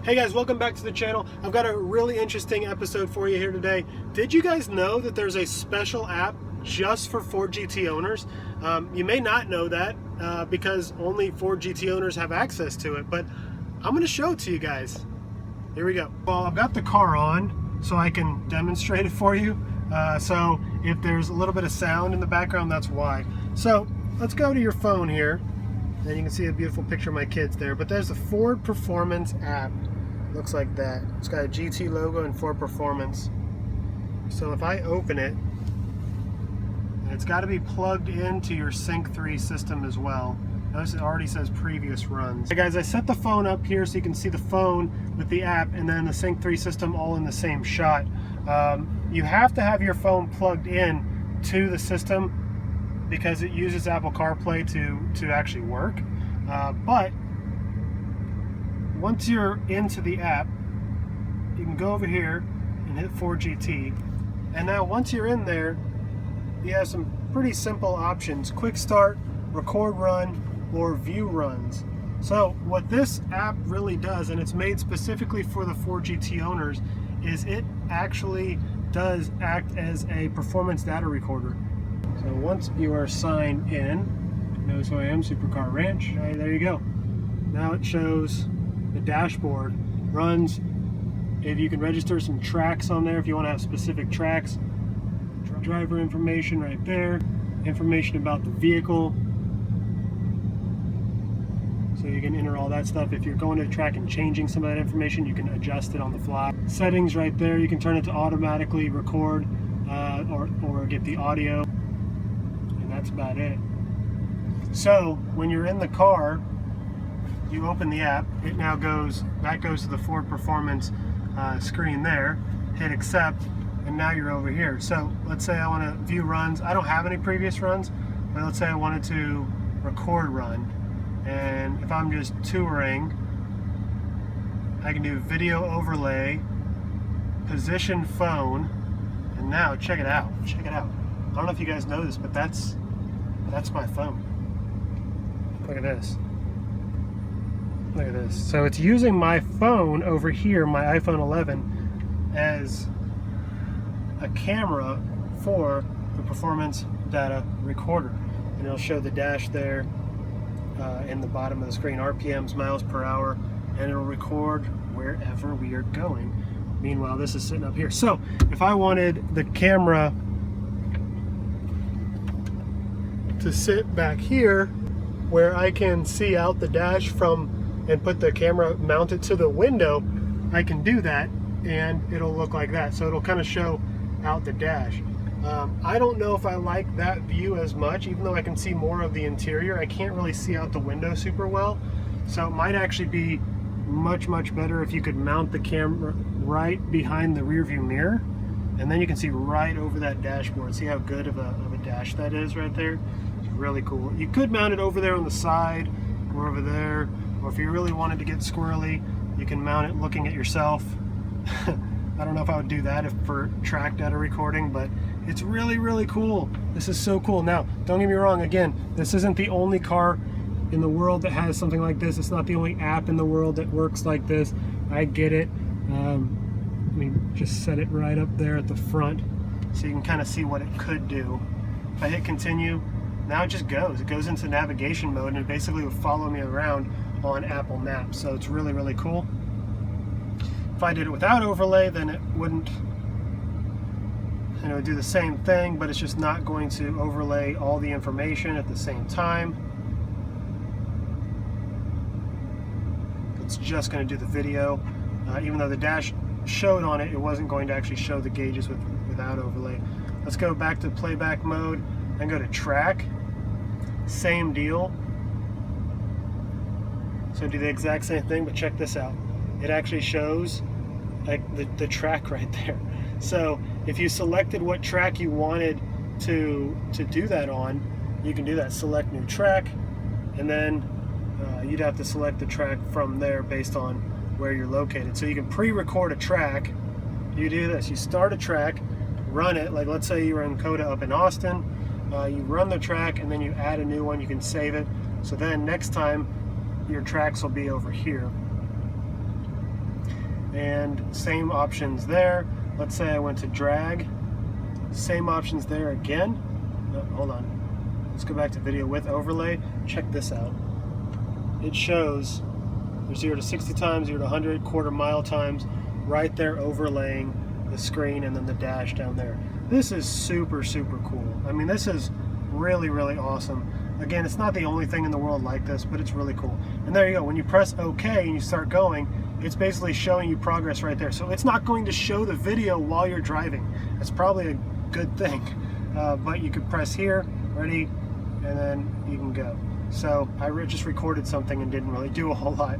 Hey guys, welcome back to the channel. I've got a really interesting episode for you here today. Did you guys know that there's a special app just for Ford GT owners? You may not know that because only Ford GT owners have access to it, but I'm going to show it to you guys. Here we go. Well, I've got the car on so I can demonstrate it for you. So if there's a little bit of sound in the background, that's why. So let's go to your phone here. And you can see a beautiful picture of my kids there. But there's the Ford Performance app. Looks like that. It's got a GT logo and Ford Performance. So if I open it, and it's got to be plugged into your Sync 3 system as well. Notice it already says previous runs. Hey guys, I set the phone up here so you can see the phone with the app and then the Sync 3 system all in the same shot. You have to have your phone plugged in to the system because it uses Apple CarPlay to actually work. But once you're into the app, you can go over here and hit Ford GT. And now once you're in there, you have some pretty simple options: quick start, record run, or view runs. So what this app really does, and it's made specifically for the Ford GT owners, is it actually does act as a performance data recorder. So once you are signed in, notice who I am, Supercar Ranch. Right, there you go. Now it shows the dashboard, runs, if you can register some tracks on there if you want to have specific tracks, driver information right there, information about the vehicle, so you can enter all that stuff. If you're going to the track and changing some of that information, you can adjust it on the fly. Settings right there, you can turn it to automatically record or get the audio, and that's about it. So when you're in the car, you open the app, it now goes to the Ford Performance screen there, hit accept, and now you're over here. So let's say I want to view runs. I don't have any previous runs, but let's say I wanted to record run. And if I'm just touring, I can do video overlay, position phone, and now check it out. Check it out. I don't know if you guys know this, but that's my phone. Look at this. Look at this. So it's using my phone over here, my iPhone 11, as a camera for the performance data recorder. And it'll show the dash there in the bottom of the screen, RPMs, miles per hour, and it'll record wherever we are going. Meanwhile, this is sitting up here. So if I wanted the camera to sit back here where I can see out the dash from and put the camera mounted to the window, I can do that and it'll look like that. So it'll kind of show out the dash. I don't know if I like that view as much, even though I can see more of the interior. I can't really see out the window super well. So it might actually be much better if you could mount the camera right behind the rear view mirror, and then you can see right over that dashboard. See how good of a dash that is right there? It's really cool. You could mount it over there on the side or over there, or if you really wanted to get squirrely, you can mount it looking at yourself. I don't know if I would do that for track data recording, but it's really cool. This is so cool. Now, don't get me wrong, again, this isn't the only car in the world that has something like this. It's not the only app in the world that works like this. I get it. Let me just set it right up there at the front so you can kind of see what it could do. If I hit continue, now it just goes. It goes into navigation mode, and it basically will follow me around on Apple Maps. So it's really cool. If I did it without overlay, then it wouldn't, do the same thing, but it's just not going to overlay all the information at the same time. It's just going to do the video. Even though the dash showed on it, it wasn't going to actually show the gauges without overlay. Let's go back to playback mode and go to track. Same deal. So do the exact same thing, but check this out. It actually shows like the track right there. So if you selected what track you wanted to do that on, you can do that. Select new track, and then you'd have to select the track from there based on where you're located. So you can pre-record a track. You do this. You start a track, run it. Like let's say you were in Coda up in Austin. You run the track, and then you add a new one. You can save it. So then next time your tracks will be over here. and same options there. Let's say I went to drag, same options there again. No, hold on, let's go back to video with overlay. Check this out. It shows there's 0 to 60 times, 0 to 100, quarter mile times, right there overlaying the screen and then the dash down there. This is super, super cool. I mean, this is really, really awesome. Again, it's not the only thing in the world like this, but it's really cool. And there you go. When you press OK and you start going, it's basically showing you progress right there. So it's not going to show the video while you're driving. That's probably a good thing. But you could press here, ready, and then you can go. So I just recorded something and didn't really do a whole lot.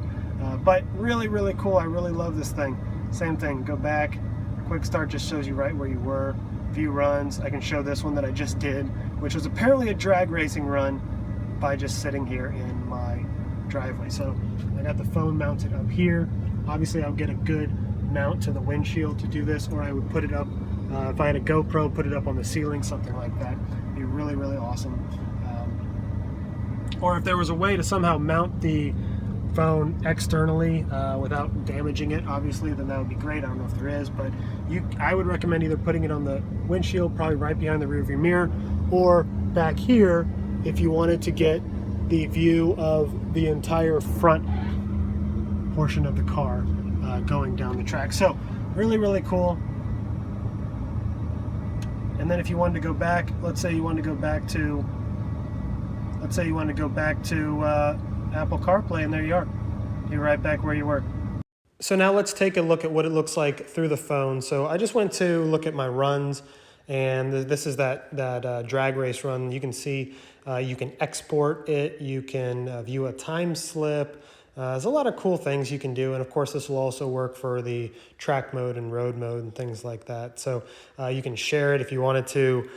But really, really cool. I really love this thing. Same thing, go back. Quick start just shows you right where you were. View runs. I can show this one that I just did, which was apparently a drag racing run by just sitting here in my driveway. So I got the phone mounted up here. Obviously I'll get a good mount to the windshield to do this, or I would put it up, if I had a GoPro, put it up on the ceiling, something like that. It'd be really, really awesome. Or if there was a way to somehow mount the phone externally without damaging it, obviously, then that would be great. I don't know if there is, but I would recommend either putting it on the windshield, probably right behind the rearview mirror, or back here if you wanted to get the view of the entire front portion of the car going down the track. So really, really cool. And then if you wanted to go back, let's say you wanted to go back to Apple CarPlay, and there you are. You're right back where you were. So now let's take a look at what it looks like through the phone. So I just went to look at my runs, and this is that drag race run. You can see you can export it, you can view a time slip. There's a lot of cool things you can do, and of course this will also work for the track mode and road mode and things like that. So you can share it if you wanted to,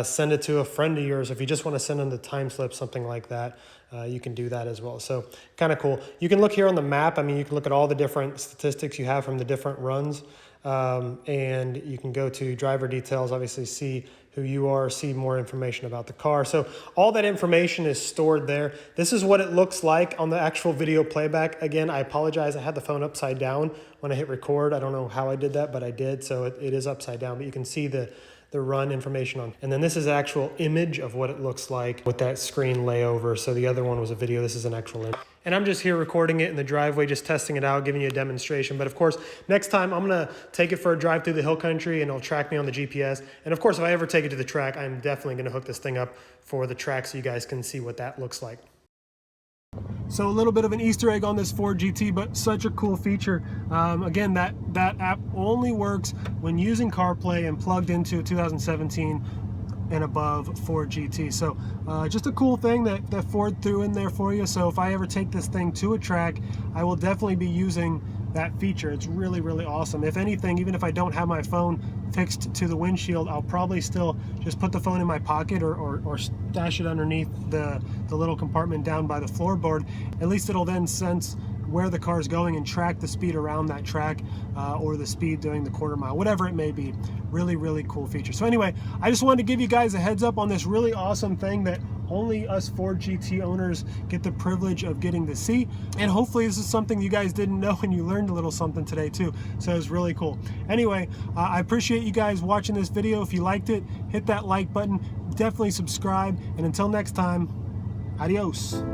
send it to a friend of yours. If you just want to send them the time slip, something like that, you can do that as well. So kind of cool. You can look here on the map. I mean, you can look at all the different statistics you have from the different runs, and you can go to driver details, obviously see who you are, see more information about the car. So all that information is stored there. This is what it looks like on the actual video playback. Again, I apologize. I had the phone upside down when I hit record. I don't know how I did that, but I did. So it is upside down, but you can see the run information on. And then this is actual image of what it looks like with that screen layover. So the other one was a video. This is an actual image. And I'm just here recording it in the driveway, just testing it out, giving you a demonstration. But of course, next time I'm gonna take it for a drive through the hill country and it'll track me on the GPS. And of course, if I ever take it to the track, I'm definitely gonna hook this thing up for the track so you guys can see what that looks like. So a little bit of an Easter egg on this Ford GT, but such a cool feature. Again, that app only works when using CarPlay and plugged into a 2017 and above Ford GT. So just a cool thing that Ford threw in there for you. So if I ever take this thing to a track, I will definitely be using that feature. It's really, really awesome. If anything, even if I don't have my phone fixed to the windshield, I'll probably still just put the phone in my pocket or stash it underneath the little compartment down by the floorboard. At least it'll then sense where the car is going and track the speed around that track, or the speed during the quarter mile, whatever it may be. Really, really cool feature. So anyway, I just wanted to give you guys a heads up on this really awesome thing that only us Ford GT owners get the privilege of getting to see. And hopefully this is something you guys didn't know and you learned a little something today too. So it's really cool. Anyway, I appreciate you guys watching this video. If you liked it, hit that like button, definitely subscribe. And until next time, adios.